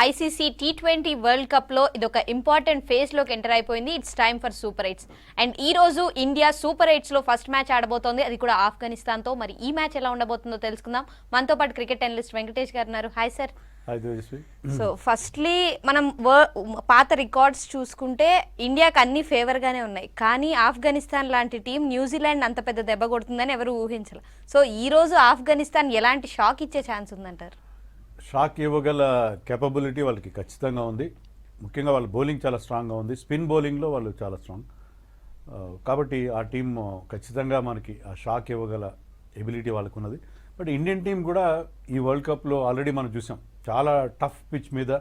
ICC T20 world cup లో ఇదొక important phase లోకి ఎంటర్ అయిపోయింది. It's time for super eights. And ఈ రోజు ఇండియా సూపర్ ఎయిట్స్ లో ఫస్ట్ మ్యాచ్ ఆడబోతోంది, అది కూడా ఆఫ్ఘనిస్తాన్ తో. మరి ఈ మ్యాచ్ ఎలా ఉండబోతుందో తెలుసుకుందాం. మనతో పాటు క్రికెట్ అనలిస్ట్ వెంకటేష్ గారు ఉన్నారు. Hi sir. సో ఫస్ట్లీ మనం పాత రికార్డ్స్ చూసుకుంటే ఇండియాకి అన్ని ఫేవర్ గానే ఉన్నాయి, కానీ ఆఫ్ఘనిస్తాన్ లాంటి టీం న్యూజిలాండ్ అంత పెద్ద దెబ్బ కొడుతుందని ఎవరు ఊహించాలి. సో ఈ రోజు ఆఫ్ఘనిస్తాన్ ఎలాంటి షాక్ ఇచ్చే ఛాన్స్ ఉందంటారు? షాక్ ఇవ్వగల కేపబిలిటీ వాళ్ళకి ఖచ్చితంగా ఉంది. ముఖ్యంగా వాళ్ళ బౌలింగ్ చాలా స్ట్రాంగ్గా ఉంది, స్పిన్ బౌలింగ్లో వాళ్ళు చాలా స్ట్రాంగ్. కాబట్టి ఆ టీం ఖచ్చితంగా మనకి ఆ షాక్ ఇవ్వగల ఎబిలిటీ వాళ్ళకు ఉన్నది. బట్ ఇండియన్ టీం కూడా ఈ వరల్డ్ కప్లో ఆల్రెడీ మనం చూసాం, చాలా టఫ్ పిచ్ మీద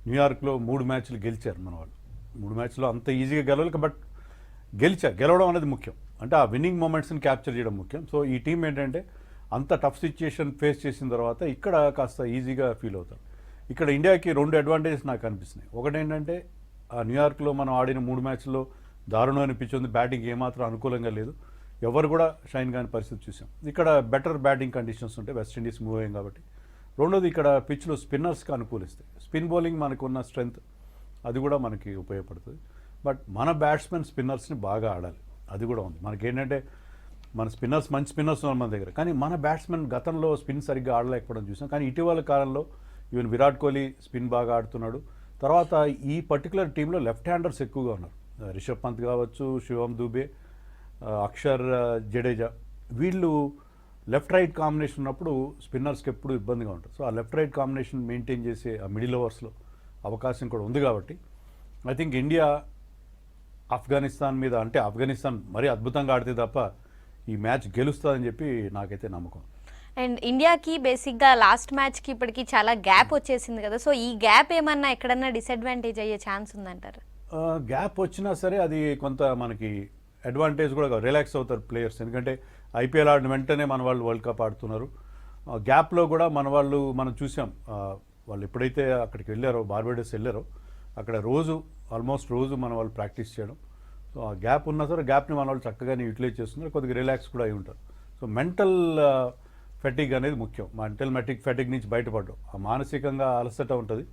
న్యూయార్క్లో 3 మ్యాచ్లు గెలిచారు మన వాళ్ళు. 3 మ్యాచ్లో అంత ఈజీగా గెలవలేక, బట్ గెలవడం అనేది ముఖ్యం. అంటే ఆ విన్నింగ్ మూమెంట్స్ని క్యాప్చర్ చేయడం ముఖ్యం. సో ఈ టీం ఏంటంటే అంత టఫ్ సిచ్యుయేషన్ ఫేస్ చేసిన తర్వాత ఇక్కడ కాస్త ఈజీగా ఫీల్ అవుతారు. ఇక్కడ ఇండియాకి 2 అడ్వాంటేజెస్ నాకు అనిపిస్తున్నాయి. ఒకటి ఏంటంటే ఆ న్యూయార్క్లో మనం ఆడిన 3 మ్యాచ్ల్లో దారుణమైన పిచ్ ఉంది, బ్యాటింగ్ ఏమాత్రం అనుకూలంగా లేదు, ఎవరు కూడా షైన్ కాని పరిస్థితి చూసాం. ఇక్కడ బెటర్ బ్యాటింగ్ కండిషన్స్ ఉంటాయి, వెస్టిండీస్ మూవ్ అయ్యాం కాబట్టి. రెండోది ఇక్కడ పిచ్లు స్పిన్నర్స్కి అనుకూలిస్తాయి. స్పిన్ బౌలింగ్ మనకున్న స్ట్రెంగ్త్ అది కూడా మనకి ఉపయోగపడుతుంది. బట్ మన బ్యాట్స్మెన్ స్పిన్నర్స్ని బాగా ఆడాలి, అది కూడా ఉంది. మనకేంటంటే మన స్పిన్నర్స్ మంచి స్పిన్నర్స్ ఉన్నారు మన దగ్గర, కానీ మన బ్యాట్స్మెన్ గతంలో స్పిన్ సరిగ్గా ఆడలేకపోవడం చూసాం. కానీ ఇటీవల కాలంలో ఈవెన్ విరాట్ కోహ్లీ స్పిన్ బాగా ఆడుతున్నాడు. తర్వాత ఈ పర్టికులర్ టీంలో లెఫ్ట్ హ్యాండర్స్ ఎక్కువగా ఉన్నారు. రిషబ్ పంత్ కావచ్చు, శివం దూబే, అక్షర్, జడేజా, వీళ్ళు లెఫ్ట్ రైట్ కాంబినేషన్ ఉన్నప్పుడు స్పిన్నర్స్కి ఎప్పుడు ఇబ్బందిగా ఉంటుంది. సో ఆ లెఫ్ట్ రైట్ కాంబినేషన్ మెయింటైన్ చేసే ఆ మిడిల్ ఓవర్స్లో అవకాశం కూడా ఉంది. కాబట్టి ఐ థింక్ ఇండియా ఆఫ్ఘనిస్తాన్ మీద, అంటే ఆఫ్ఘనిస్తాన్ మరీ అద్భుతంగా ఆడితే తప్ప ఈ మ్యాచ్ గెలుస్తుందని చెప్పి నాకైతే నమ్మకం. అండ్ ఇండియాకి బేసిక్గా లాస్ట్ మ్యాచ్కి ఇప్పటికి చాలా గ్యాప్ వచ్చేసింది కదా, సో ఈ గ్యాప్ ఏమన్నా ఎక్కడన్నా డిసడ్వాంటేజ్ అయ్యే ఛాన్స్ ఉందంటారు? గ్యాప్ వచ్చినా సరే అది కొంత మనకి అడ్వాంటేజ్ కూడా, రిలాక్స్ అవుతారు ప్లేయర్స్. ఎందుకంటే ఐపీఎల్ ఆడిన వెంటనే మన వాళ్ళు వరల్డ్ కప్ ఆడుతున్నారు. గ్యాప్లో కూడా మన వాళ్ళు మనం చూసాం, వాళ్ళు ఎప్పుడైతే అక్కడికి వెళ్ళారో, బార్బేడోస్ వెళ్ళారో, అక్కడ ఆల్మోస్ట్ రోజు మన వాళ్ళు ప్రాక్టీస్ చేయడం. సో ఆ గ్యాప్ ఉన్నా సరే గ్యాప్ని మన వాళ్ళు చక్కగానే యూటిలైజ్ చేస్తున్నారు, కొద్దిగా రిలాక్స్ కూడా అయి ఉంటారు. సో మెంటల్ ఫెటిగ్ అనేది ముఖ్యం. మెంటల్ ఫెటిగ్ నుంచి బయటపడడం, ఆ మానసికంగా అలసట ఉంటుంది,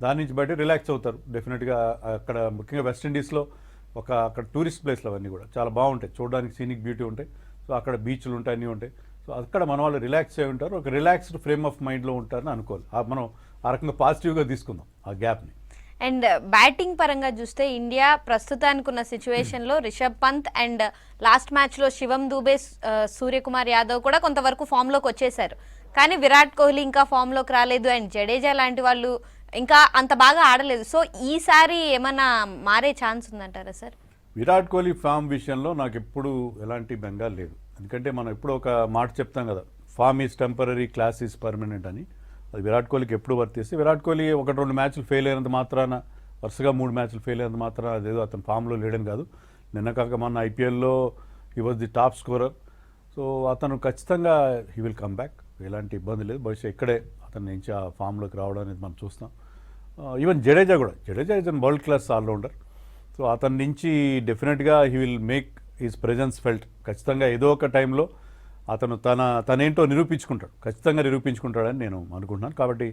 దాని నుంచి బయట రిలాక్స్ అవుతారు డెఫినెట్గా. అక్కడ ముఖ్యంగా వెస్టిండీస్లో అక్కడ టూరిస్ట్ ప్లేస్లు అవన్నీ కూడా చాలా బాగుంటాయి, చూడడానికి సీనిక్ బ్యూటీ ఉంటాయి. సో అక్కడ బీచ్లు ఉంటాయి, అన్నీ ఉంటాయి. సో అక్కడ మన వాళ్ళు రిలాక్స్ అయి ఉంటారు, ఒక రిలాక్స్డ్ ఫ్రేమ్ ఆఫ్ మైండ్లో ఉంటారని అనుకోవాలి. మనం ఆ రకంగా పాజిటివ్గా తీసుకుందాం ఆ గ్యాప్ని. అండ్ బ్యాటింగ్ పరంగా చూస్తే ఇండియా ప్రస్తుతానికి ఉన్న సిచ్యువేషన్లో రిషబ్ పంత్ అండ్ లాస్ట్ మ్యాచ్లో శివం దూబే, సూర్యకుమార్ యాదవ్ కూడా కొంతవరకు ఫామ్లోకి వచ్చేసారు, కానీ విరాట్ కోహ్లీ ఇంకా ఫామ్లోకి రాలేదు. అండ్ జడేజా లాంటి వాళ్ళు ఇంకా అంత బాగా ఆడలేదు. సో ఈసారి ఏమన్నా మారే ఛాన్స్ ఉందంటారా సార్? విరాట్ కోహ్లీ ఫామ్ విషయంలో నాకు ఎప్పుడు ఎలాంటి బెంగా లేదు. ఎందుకంటే మనం ఎప్పుడు ఒక మాట చెప్తాం కదా, form is temporary, class is permanent అని. అది విరాట్ కోహ్లీకి ఎప్పుడు వర్తిస్తే, విరాట్ కోహ్లీ 1-2 మ్యాచ్లు ఫెయిల్ అయినంత మాత్రాన, వరుసగా 3 మ్యాచ్లు ఫెయిల్ అయినంత మాత్రాన అదేదో అతను ఫామ్లో లేడని కాదు. నిన్న కాక మొన్న ఐపీఎల్లో he was the top scorer. So అతను ఖచ్చితంగా హీ విల్ కమ్ బ్యాక్, ఎలాంటి ఇబ్బంది లేదు. బహుశా ఇక్కడే అతని నుంచి ఆ ఫామ్లోకి రావడం అనేది మనం చూస్తాం. Even Jadeja is an world class allrounder. So అతని నుంచి డెఫినెట్గా he will make his presence felt. ఖచ్చితంగా ఏదో ఒక టైంలో అతను తనేంటో ఖచ్చితంగా నిరూపించుకుంటాడని నేను అనుకుంటున్నాను. కాబట్టి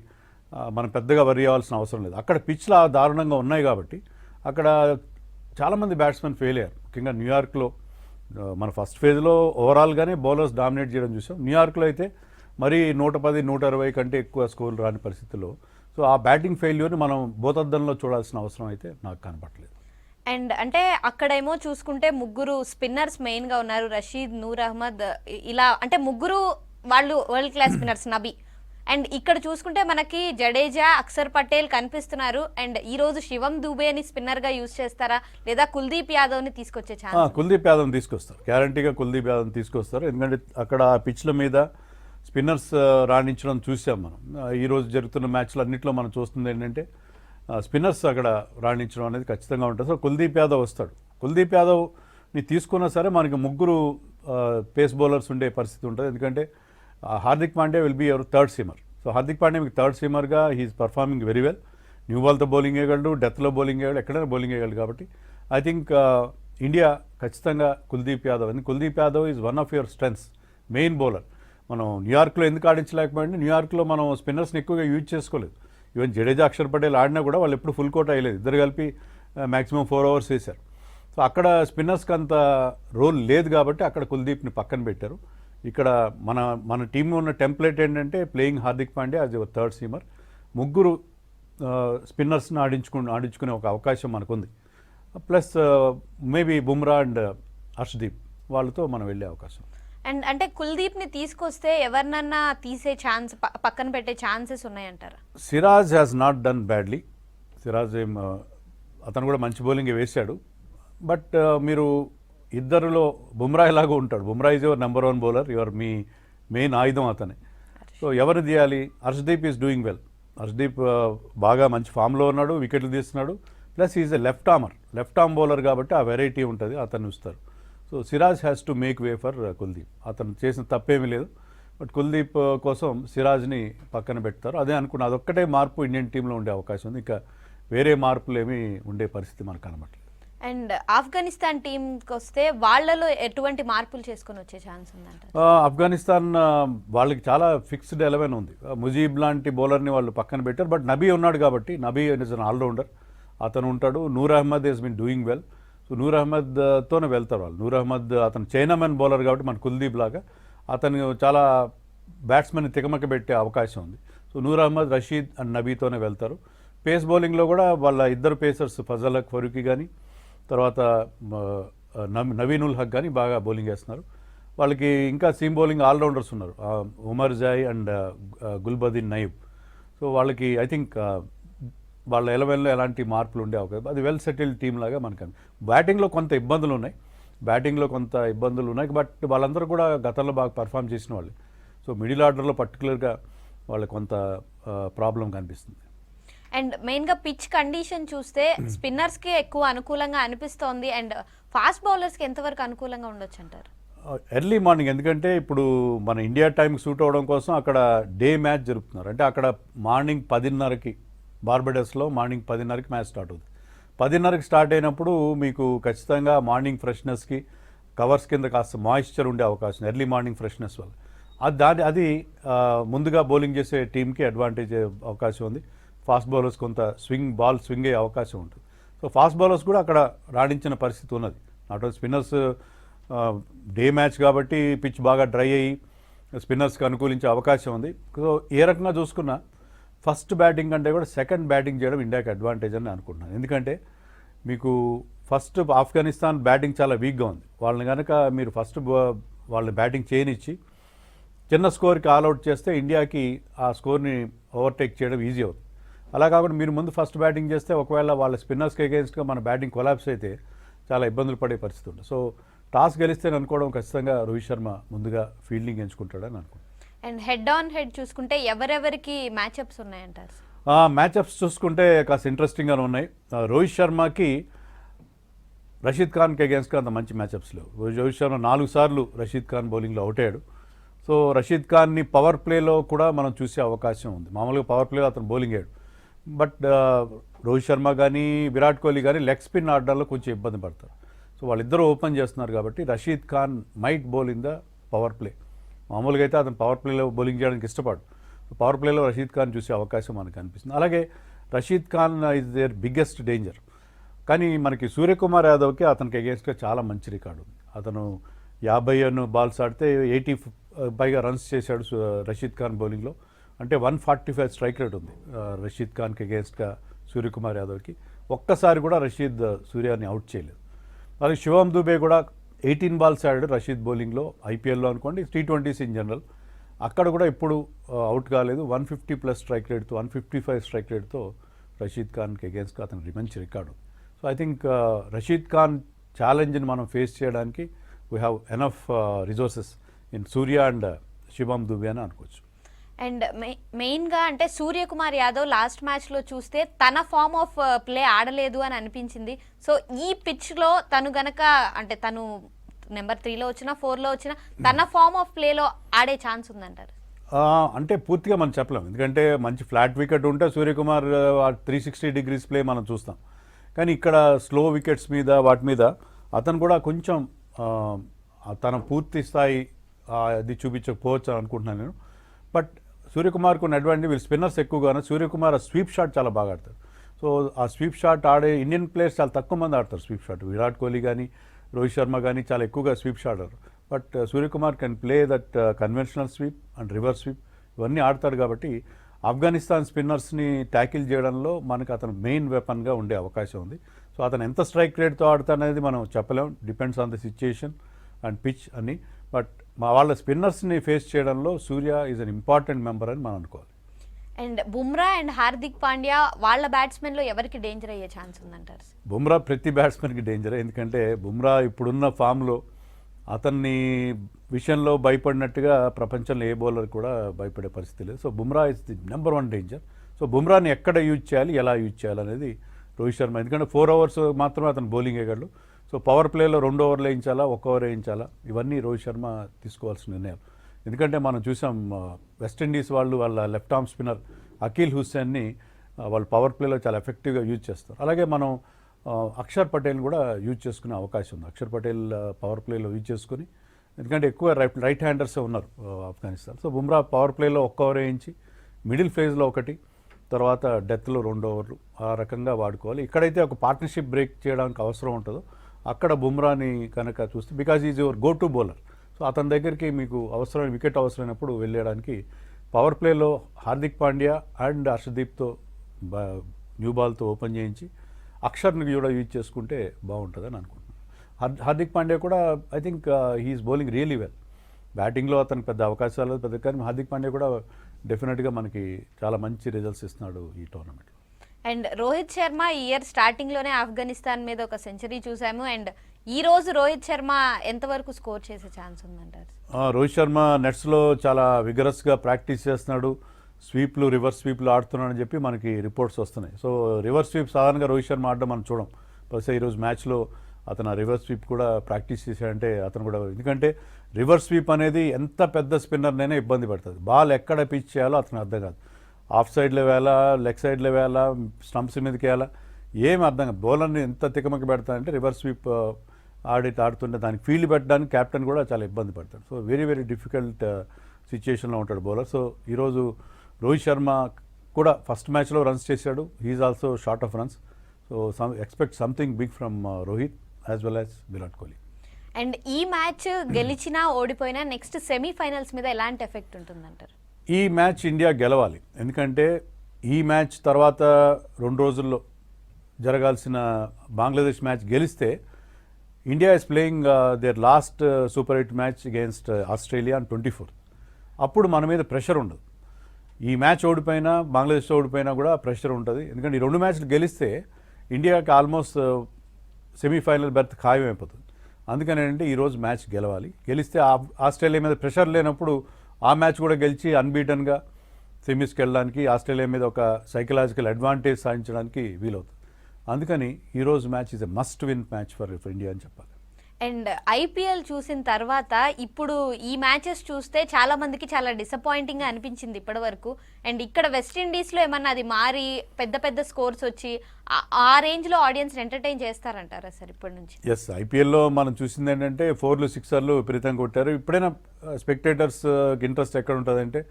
మనం పెద్దగా వరి అవ్వాల్సిన అవసరం లేదు. అక్కడ పిచ్లు దారుణంగా ఉన్నాయి కాబట్టి అక్కడ చాలామంది బ్యాట్స్మెన్ ఫెయిల్ అయ్యారు. ముఖ్యంగా న్యూయార్క్లో మన ఫస్ట్ ఫేజ్లో ఓవరాల్గానే బౌలర్స్ డామినేట్ చేయడం చూసాం. న్యూయార్క్లో అయితే మరీ 110, 120 కంటే ఎక్కువ స్కోర్లు రాని పరిస్థితుల్లో. సో ఆ బ్యాటింగ్ ఫెయిల్యూర్ని మనం భూతద్దంలో చూడాల్సిన అవసరం అయితే నాకు కనపడలేదు. అండ్ అంటే అక్కడేమో చూసుకుంటే ముగ్గురు స్పిన్నర్స్ మెయిన్గా ఉన్నారు, రషీద్, నూర్ అహ్మద్, ఇలా అంటే ముగ్గురు వాళ్ళు world class spinners, Nabi. And ఇక్కడ చూసుకుంటే మనకి జడేజా, అక్షర్ పటేల్ కనిపిస్తున్నారు. అండ్ ఈ రోజు శివం దూబేని స్పిన్నర్గా యూజ్ చేస్తారా, లేదా కుల్దీప్ యాదవ్ని తీసుకొచ్చే ఛాన్స్? కుల్దీప్ యాదవ్ని తీసుకొస్తారు, గ్యారంటీగా కుల్దీప్ యాదవ్ని తీసుకొస్తారు. ఎందుకంటే అక్కడ పిచ్ల మీద స్పిన్నర్స్ రాణించడం చూసాం మనం. ఈరోజు జరుగుతున్న మ్యాచ్లు అన్నింటిలో మనం చూస్తుంది ఏంటంటే స్పిన్నర్స్ అక్కడ రాణించడం అనేది ఖచ్చితంగా ఉంటుంది. సో కుల్దీప్ యాదవ్ వస్తాడు. కుల్దీప్ యాదవ్ని తీసుకున్నా సరే మనకి ముగ్గురు పేస్ బౌలర్స్ ఉండే పరిస్థితి ఉంటుంది. ఎందుకంటే Hardik Pandya will be your third seamer. So Hardik Pandya మీకు థర్డ్ సీమర్గా he's performing very well. New బాల్తో బౌలింగ్ వేయగలడు, డెత్లో బౌలింగ్ వేయగలడు, ఎక్కడైనా బౌలింగ్ వేయగలడు. కాబట్టి ఐ థింక్ ఇండియా ఖచ్చితంగా కుల్దీప్ యాదవ్, అని Kuldeep Yadav is one of your strengths, main bowler. మనం న్యూయార్క్లో ఎందుకు ఆడించలేకపోయింది, న్యూయార్క్లో మనం స్పిన్నర్స్ని ఎక్కువగా యూజ్ చేసుకోలేదు. ఈవెన్ జడేజా అక్షర్ పటేల్ ఆడినా కూడా వాళ్ళు ఎప్పుడు ఫుల్ కోట్ అయ్యలేదు, ఇద్దరు కలిపి మ్యాక్సిమం 4 ఓవర్స్ వేశారు. సో అక్కడ స్పిన్నర్స్కి అంత రోల్ లేదు కాబట్టి అక్కడ కుల్దీప్ని పక్కన పెట్టారు. ఇక్కడ మన టీంలో ఉన్న టెంప్లెట్ ఏంటంటే playing Hardik Pandya as third seamer, ముగ్గురు స్పిన్నర్స్ని ఆడించుకునే ఒక అవకాశం మనకుంది. Plus maybe Bumrah and Harshdeep వాళ్ళతో మనం వెళ్ళే అవకాశం. అండ్ అంటే కుల్దీప్ని తీసుకొస్తే ఎవరినన్నా తీసే ఛాన్స్, పక్కన పెట్టే ఛాన్సెస్ ఉన్నాయంటారా? Siraj has not done badly. Siraj అతను కూడా మంచి బౌలింగ్ వేశాడు. బట్ మీరు ఇద్దరులో బుమ్రా ఎలాగో ఉంటాడు. Bumrah is your number 1 bowler, your me main ఆయుధం అతనే. సో ఎవరు తీయాలి? Harshdeep is doing well. Harshdeep బాగా మంచి ఫామ్లో ఉన్నాడు, వికెట్లు తీస్తున్నాడు. Plus is a left arm bowler కాబట్టి ఆ వెరైటీ ఉంటుంది, అతను ఇస్తారు. So Siraj has to make way for Kuldeep. అతను చేసిన తప్పేమీ లేదు, బట్ కుల్దీప్ కోసం సిరాజ్ని పక్కన పెడతారు. అదే అనుకున్న అదొక్కటే మార్పు ఇండియన్ టీంలో ఉండే అవకాశం ఉంది. ఇంకా వేరే మార్పులు ఏమీ ఉండే పరిస్థితి మనకు కనబడలేదు. అండ్ ఆఫ్ఘనిస్తాన్ టీంకి వస్తే వాళ్ళలో ఎటువంటి మార్పులు చేసుకొని వచ్చే ఛాన్స్ ఉందంట? ఆఫ్ఘనిస్తాన్ వాళ్ళకి చాలా ఫిక్స్డ్ 11 ఉంది. ముజీబ్ లాంటి బౌలర్ని వాళ్ళు పక్కన పెట్టారు. బట్ నబీ ఉన్నాడు కాబట్టి, నబీ ఇస్ అన్ ఆల్రౌండర్, అతను ఉంటాడు. Noor Ahmad is been doing well. So Noor అహ్మద్తోనే వెళ్తారు వాళ్ళు. నూర్ అహ్మద్ అతను చైనామెన్ బౌలర్ కాబట్టి మన కుల్దీప్ లాగా అతను చాలా బ్యాట్స్మెన్ తికమక పెట్టే అవకాశం ఉంది. సో నూర్ అహ్మద్, రషీద్ అండ్ నబీతోనే వెళ్తారు. పేస్ బౌలింగ్లో కూడా వాళ్ళ ఇద్దరు పేసర్స్ ఫజల్ హక్ ఫరూకీ కానీ తర్వాత నవీన్ ఉల్ హక్ కానీ బాగా బౌలింగ్ వేస్తున్నారు. వాళ్ళకి ఇంకా సీమ్ బౌలింగ్ ఆల్రౌండర్స్ ఉన్నారు, Omarzai and Gulbadin Naib. So వాళ్ళకి ఐ థింక్ వాళ్ళ 11లో ఎలాంటి మార్పులు ఉండే అవకాశం, అది వెల్ సెటిల్డ్ టీమ్ లాగా మనకు. బ్యాటింగ్లో కొంత ఇబ్బందులు ఉన్నాయి, బట్ వాళ్ళందరూ కూడా గతంలో బాగా పర్ఫామ్ చేసిన వాళ్ళు. సో మిడిల్ ఆర్డర్లో పర్టికులర్గా వాళ్ళకి కొంత ప్రాబ్లం కనిపిస్తుంది. అండ్ మెయిన్గా పిచ్ కండిషన్ చూస్తే స్పిన్నర్స్కి ఎక్కువ అనుకూలంగా అనిపిస్తోంది. అండ్ ఫాస్ట్ బౌలర్స్కి ఎంతవరకు అనుకూలంగా ఉండొచ్చు అంటారు? ఎర్లీ మార్నింగ్, ఎందుకంటే ఇప్పుడు మన ఇండియా టైంకి సూట్ అవ్వడం కోసం అక్కడ డే మ్యాచ్ జరుపుతున్నారు. అంటే అక్కడ మార్నింగ్ 10:30కి, బార్బడోస్లో మార్నింగ్ 10:30కి మ్యాచ్ స్టార్ట్ అవుతుంది. 10:30కి స్టార్ట్ అయినప్పుడు మీకు ఖచ్చితంగా మార్నింగ్ ఫ్రెష్నెస్కి కవర్స్ కింద కాస్త మాయిశ్చర్ ఉండే అవకాశం, ఎర్లీ మార్నింగ్ ఫ్రెష్నెస్ వల్ల అది ముందుగా బౌలింగ్ చేసే టీంకి అడ్వాంటేజ్ అవకాశం ఉంది. ఫాస్ట్ బౌలర్స్ కొంత బాల్ స్వింగ్ అయ్యే అవకాశం ఉంటుంది. సో ఫాస్ట్ బౌలర్స్ కూడా అక్కడ రాణించిన పరిస్థితి ఉన్నది. Not only spinners, day match కాబట్టి పిచ్ బాగా డ్రై అయ్యి స్పిన్నర్స్కి అనుకూలించే అవకాశం ఉంది. సో ఏ రకంగా చూసుకున్నా ఫస్ట్ బ్యాటింగ్ కంటే కూడా సెకండ్ బ్యాటింగ్ చేయడం ఇండియాకి అడ్వాంటేజ్ అని అనుకుంటున్నాను. ఎందుకంటే మీకు ఫస్ట్ ఆఫ్ఘనిస్తాన్ బ్యాటింగ్ చాలా వీక్గా ఉంది. వాళ్ళని కనుక మీరు ఫస్ట్ వాళ్ళని బ్యాటింగ్ చేయనిచ్చి చిన్న స్కోర్కి ఆల్అవుట్ చేస్తే ఇండియాకి ఆ స్కోర్ని ఓవర్టేక్ చేయడం ఈజీ అవుతుంది. అలా కాకుండా మీరు ముందు ఫస్ట్ బ్యాటింగ్ చేస్తే ఒకవేళ వాళ్ళ స్పిన్నర్స్కి అగేన్స్ట్గా మన బ్యాటింగ్ కొలాప్స్ అయితే చాలా ఇబ్బందులు పడే పరిస్థితి ఉంటుంది. సో టాస్ గెలిస్తే అనుకోవడం ఖచ్చితంగా రోహిత్ శర్మ ముందుగా ఫీల్డింగ్ ఎంచుకుంటాడని అనుకుంటున్నాను. అండ్ హెడ్ ఆన్ హెడ్ చూసుకుంటే ఎవరెవరికి మ్యాచ్అప్స్ ఉన్నాయంటారు? మ్యాచ్అప్స్ చూసుకుంటే కాస్త ఇంట్రెస్టింగ్గానే ఉన్నాయి. రోహిత్ శర్మకి రషీద్ ఖాన్కి అగేన్స్ట్గా అంత మంచి మ్యాచ్అప్స్ లేవు. రోహిత్ శర్మ 4 సార్లు రషీద్ ఖాన్ బౌలింగ్లో అవుట్ అయ్యాడు. సో రషీద్ ఖాన్ని పవర్ ప్లేలో కూడా మనం చూసే అవకాశం ఉంది. మామూలుగా పవర్ ప్లేలో అతను బౌలింగ్ అయ్యాడు. బట్ రోహిత్ శర్మ కానీ విరాట్ కోహ్లీ కానీ లెగ్ స్పిన్ ఆర్డర్లో కొంచెం ఇబ్బంది పడతారు. సో వాళ్ళిద్దరూ ఓపెన్ చేస్తున్నారు కాబట్టి Rashid Khan might bowl in the power play. మామూలుగా అయితే అతను పవర్ ప్లేలో బౌలింగ్ చేయడానికి ఇష్టపడు. పవర్ ప్లేలో రషీద్ ఖాన్ చూసే అవకాశం మనకు అనిపిస్తుంది. అలాగే Rashid Khan is their biggest danger. కానీ మనకి సూర్యకుమార్ యాదవ్కి అతనికి అగేన్స్ట్గా చాలా మంచి రికార్డు ఉంది. అతను 50 బాల్స్ ఆడితే 80 పైగా రన్స్ చేశాడు రషీద్ ఖాన్ బౌలింగ్లో. అంటే 145 స్ట్రైక్ రేట్ ఉంది రషీద్ ఖాన్కి అగేన్స్ట్గా సూర్యకుమార్ యాదవ్కి. ఒక్కసారి కూడా సూర్యాని అవుట్ చేయలేదు. అలాగే శివం దుబే కూడా 18 బాల్స్ ఆడాడు రషీద్ బౌలింగ్లో, ఐపీఎల్లో అనుకోండి, T20s ఇన్ జనరల్. అక్కడ కూడా ఎప్పుడు అవుట్ కాలేదు. 150+ స్ట్రైక్ రేట్తో, 155 స్ట్రైక్ రేట్తో రషీద్ ఖాన్కి అగేన్స్ట్గా అతనికి మంచి record. So I think Rashid Khan ఛాలెంజ్ని మనం ఫేస్ చేయడానికి we have enough resources in Surya and Shivam Dube అని అనుకోవచ్చు. అండ్ మెయిన్గా అంటే సూర్యకుమార్ యాదవ్ లాస్ట్ మ్యాచ్లో చూస్తే తన ఫామ్ ఆఫ్ ప్లే ఆడలేదు అని అనిపించింది. సో ఈ పిచ్లో తను గనక అంటే తను నెంబర్ 3లో వచ్చినా 4లో వచ్చినా తన ఫామ్ ఆఫ్ ప్లేలో ఆడే ఛాన్స్ ఉందంటారు? అంటే పూర్తిగా మనం చెప్పలేం. ఎందుకంటే మంచి ఫ్లాట్ వికెట్ ఉంటే సూర్యకుమార్ 360 డిగ్రీస్ ప్లే మనం చూస్తాం. కానీ ఇక్కడ స్లో వికెట్స్ మీద వాటి మీద అతను కూడా కొంచెం తన పూర్తి స్థాయి అది చూపించకపోవచ్చు అని అనుకుంటున్నాను నేను. బట్ సూర్యకుమార్కు ఉన్న అడ్వాంటేజ్ వీళ్ళు స్పిన్నర్స్ ఎక్కువగానే సూర్యకుమార్ ఆ స్వీప్ షాట్ చాలా బాగా ఆడతారు. సో ఆ స్వీప్ షాట్ ఆడే ఇండియన్ ప్లేయర్స్ చాలా తక్కువ మంది ఆడతారు స్వీప్ షాట్. విరాట్ కోహ్లీ కానీ రోహిత్ శర్మ కానీ చాలా ఎక్కువగా స్వీప్ షాట్ ఆడరు. But Suryakumar can play that conventional sweep and reverse sweep ఇవన్నీ ఆడతాడు. కాబట్టి ఆఫ్ఘనిస్తాన్ స్పిన్నర్స్ని ట్యాకిల్ చేయడంలో మనకు అతను మెయిన్ వెపన్గా ఉండే అవకాశం ఉంది. సో అతను ఎంత స్ట్రైక్ రేట్తో ఆడతాడనేది మనం చెప్పలేం, depends on the situation and pitch అని. బట్ వాళ్ళ స్పిన్నర్స్ని ఫేస్ చేయడంలో సూర్య ఈజ్ అన్ ఇంపార్టెంట్ మెంబర్ అని మనం అనుకోవాలి. అండ్ బుమ్రా అండ్ హార్దిక్ పాండ్యా వాళ్ళ బ్యాట్స్మెన్లో ఎవరికి డేంజర్ అయ్యే ఛాన్స్ ఉందంటారు? బుమ్రా ప్రతి బ్యాట్స్మెన్కి డేంజర్. ఎందుకంటే బుమ్రా ఇప్పుడున్న ఫామ్లో అతన్ని విషయంలో భయపడినట్టుగా ప్రపంచంలో ఏ బౌలర్ కూడా భయపడే పరిస్థితి లేదు. So Bumrah is the number 1 danger. So బుమ్రాని ఎక్కడ యూజ్ చేయాలి, ఎలా యూజ్ చేయాలి అనేది రోహిత్ శర్మ. ఎందుకంటే 4 ఓవర్స్ మాత్రమే అతను బౌలింగ్ వేయగలడు. సో పవర్ ప్లేలో 2 ఓవర్లు వేయించాలా, 1 ఓవర్ వేయించాలా, ఇవన్నీ రోహిత్ శర్మ తీసుకోవాల్సిన నిర్ణయాలు. ఎందుకంటే మనం చూసాం వెస్టిండీస్ వాళ్ళ లెఫ్ట్ ఆర్మ్ స్పిన్నర్ అకీల్ హుస్సేన్ని వాళ్ళు పవర్ ప్లేలో చాలా ఎఫెక్టివ్గా యూజ్ చేస్తారు. అలాగే మనం అక్షర్ పటేల్ కూడా యూజ్ చేసుకునే అవకాశం ఉంది. అక్షర్ పటేల్ పవర్ ప్లేలో యూజ్ చేసుకుని, ఎందుకంటే ఎక్కువ రైట్ హ్యాండర్సే ఉన్నారు ఆఫ్ఘనిస్తాన్. సో బుమ్రా పవర్ ప్లేలో 1 ఓవర్ వేయించి మిడిల్ ఫేజ్లో 1, తర్వాత డెత్లో 2 ఓవర్లు ఆ రకంగా వాడుకోవాలి. ఇక్కడైతే ఒక పార్ట్నర్షిప్ బ్రేక్ చేయడానికి అవసరం ఉంటుందో అక్కడ బుమ్రాని కనుక చూస్తే, because is your go to bowler. So అతని దగ్గరికి మీకు అవసరమైన వికెట్ అవసరమైనప్పుడు వెళ్ళడానికి పవర్ ప్లేలో హార్దిక్ పాండ్యా అండ్ హర్షదీప్తో న్యూ బాల్తో ఓపెన్ చేయించి అక్షర్ని కూడా యూజ్ చేసుకుంటే బాగుంటుందని అనుకుంటున్నాను. హార్దిక్ పాండ్యా కూడా I think he's bowling really well. బ్యాటింగ్లో అతనికి పెద్ద అవకాశాలు పెద్ద, కానీ హార్దిక్ పాండ్యా కూడా డెఫినెట్గా మనకి చాలా మంచి రిజల్ట్స్ ఇస్తున్నాడు ఈ టోర్నమెంట్లో. అండ్ రోహిత్ శర్మ ఈ ఇయర్ స్టార్టింగ్లోనే ఆఫ్ఘనిస్తాన్ మీద ఒక సెంచరీ చూసాము. అండ్ ఈ రోజు రోహిత్ శర్మ ఎంతవరకు స్కోర్ చేసే ఛాన్స్ ఉందంటారు? రోహిత్ శర్మ నెట్స్లో చాలా విగరస్గా ప్రాక్టీస్ చేస్తున్నాడు. స్వీప్లు, రివర్స్ స్వీప్లు ఆడుతున్నాడని చెప్పి మనకి రిపోర్ట్స్ వస్తున్నాయి. సో రివర్స్ స్వీప్ సాధారణంగా రోహిత్ శర్మ ఆడడం మనం చూడం. బహుశా ఈరోజు మ్యాచ్లో అతను రివర్స్ స్వీప్ కూడా ప్రాక్టీస్ చేశాడంటే అతను కూడా, ఎందుకంటే రివర్స్ స్వీప్ అనేది ఎంత పెద్ద స్పిన్నర్నైనా ఇబ్బంది పడుతుంది. బాల్ ఎక్కడ పిచ్ చేయాలో అతను అర్థం కాదు. ఆఫ్ సైడ్లో వేయాలా, లెగ్ సైడ్లో వేయాలా, స్టంప్స్ మీదకి వేయాలా, ఏమి అర్థం కాదు. బౌలర్ని ఎంత తికమక పెడతాడంటే రివర్స్ స్వీప్ ఆడుతుంటే దానికి ఫీల్డ్ పెట్టడానికి కెప్టెన్ కూడా చాలా ఇబ్బంది పడతాడు. సో వెరీ వెరీ డిఫికల్ట్ సిచ్యుయేషన్లో ఉంటాడు బౌలర్. సో ఈరోజు రోహిత్ శర్మ కూడా ఫస్ట్ మ్యాచ్లో రన్స్ చేశాడు. He is also short of runs. So expect something big from Rohit as well as Virat Kohli. And ఈ మ్యాచ్ గెలిచినా ఓడిపోయినా నెక్స్ట్ సెమీఫైనల్స్ మీద ఎలాంటి ఎఫెక్ట్ ఉంటుందంటారు? ఈ మ్యాచ్ ఇండియా గెలవాలి. ఎందుకంటే ఈ మ్యాచ్ తర్వాత 2 రోజుల్లో జరగాల్సిన బంగ్లాదేశ్ మ్యాచ్ గెలిస్తే India is playing their last super 8 match against Australia on 24th. అప్పుడు మన మీద ప్రెషర్ ఉండదు. ఈ మ్యాచ్ ఓడిపోయినా, బంగ్లాదేశ్ ఓడిపోయినా కూడా ప్రెషర్ ఉంటుంది. ఎందుకంటే ఈ 2 మ్యాచ్లు గెలిస్తే ఇండియాకి ఆల్మోస్ట్ సెమీఫైనల్ బెర్త్ ఖాయం అయిపోతుంది. అందుకని ఏంటంటే ఈరోజు మ్యాచ్ గెలవాలి. గెలిస్తే ఆస్ట్రేలియా మీద ప్రెషర్ లేనప్పుడు ఆ మ్యాచ్ కూడా గెలిచి అన్బీటన్గా సెమీస్కి వెళ్ళడానికి, ఆస్ట్రేలియా మీద ఒక సైకలాజికల్ అడ్వాంటేజ్ సాధించడానికి వీలవుతుంది. అందుకని ఈరోజు match is a must win match for India అని చెప్పాలి. అండ్ ఐపీఎల్ చూసిన తర్వాత ఇప్పుడు ఈ మ్యాచెస్ చూస్తే చాలా మందికి చాలా డిసప్పాయింటింగ్గా అనిపించింది ఇప్పటి వరకు. అండ్ ఇక్కడ వెస్టిండీస్లో ఏమన్నా అది మారి పెద్ద పెద్ద స్కోర్స్ వచ్చి ఆ రేంజ్లో ఆడియన్స్ని ఎంటర్టైన్ చేస్తారంటారా సార్ ఇప్పటి నుంచి? ఎస్, ఐపీఎల్లో మనం చూసింది ఏంటంటే 4లు 6లు విపరీతంగా కొట్టారు. ఇప్పుడైనా స్పెక్టేటర్స్ ఇంట్రెస్ట్ ఎక్కడ ఉంటుందంటే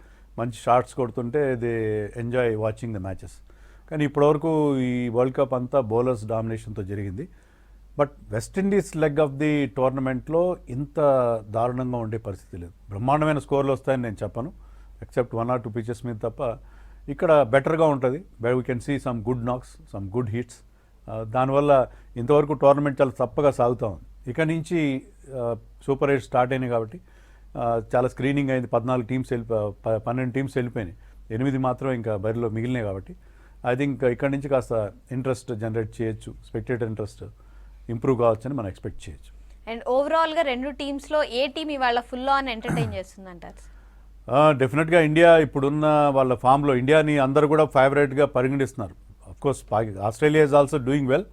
మంచి షాట్స్ కొడుతుంటే they enjoy watching the matches. కానీ ఇప్పటివరకు ఈ వరల్డ్ కప్ అంతా బౌలర్స్ డామినేషన్తో జరిగింది. But West Indies leg of the టోర్నమెంట్లో ఇంత దారుణంగా ఉండే పరిస్థితి లేదు. బ్రహ్మాండమైన స్కోర్లు వస్తాయని నేను చెప్పను, ఎక్సెప్ట్ 1 or 2 పిచెస్ మీద తప్ప. ఇక్కడ బెటర్గా ఉంటుంది. We can see some good knocks, some good hits. దానివల్ల ఇంతవరకు టోర్నమెంట్ చాలా తప్పగా సాగుతూ ఉంది. ఇక నుంచి సూపర్ 8 స్టార్ట్ అయినాయి కాబట్టి చాలా స్క్రీనింగ్ అయింది. 12 టీమ్స్ 12 టీమ్స్ వెళ్ళిపోయినాయి, 8 మాత్రం ఇంకా బరిలో మిగిలినాయి. కాబట్టి ఐ థింక్ ఇక్కడ నుంచి కాస్త ఇంట్రెస్ట్ జనరేట్ చేయొచ్చు, స్పెక్టేటర్ ఇంట్రెస్ట్ ఇంప్రూవ్ కావచ్చని మనం ఎక్స్పెక్ట్ చేయొచ్చు. అండ్ ఓవరాల్గా 2 టీమ్స్లో ఏ టీమ్ ఇవాళ ఫుల్ ఆన్ ఎంటర్టైన్ చేస్తుందంటారు? డెఫినెట్గా ఇండియా ఇప్పుడున్న వాళ్ళ ఫామ్లో ఇండియాని అందరూ కూడా ఫేవరెట్గా పరిగణిస్తున్నారు. Of course Australia is also doing well.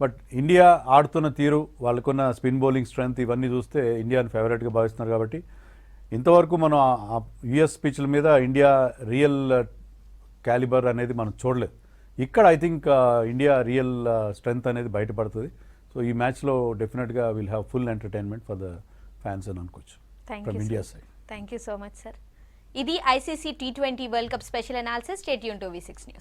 But India ఆడుతున్న తీరు, వాళ్ళకున్న స్పిన్ బౌలింగ్ స్ట్రెంగ్త్ ఇవన్నీ చూస్తే ఇండియాని ఫేవరెట్గా భావిస్తున్నారు. కాబట్టి ఇంతవరకు మనం యుఎస్ పిచ్ల మీద ఇండియా రియల్ క్యాలిబర్ అనేది మనం చూడలేదు. ఇక్కడ I think India real strength అనేది బయటపడుతుంది. సో ఈ మ్యాచ్లో డెఫినెట్గా will have full entertainment for the fans అని అనుకోవచ్చు from India side. Thank you so much sir. ఇది ICC T20 world cup special analysis. Stay tuned to V6 news.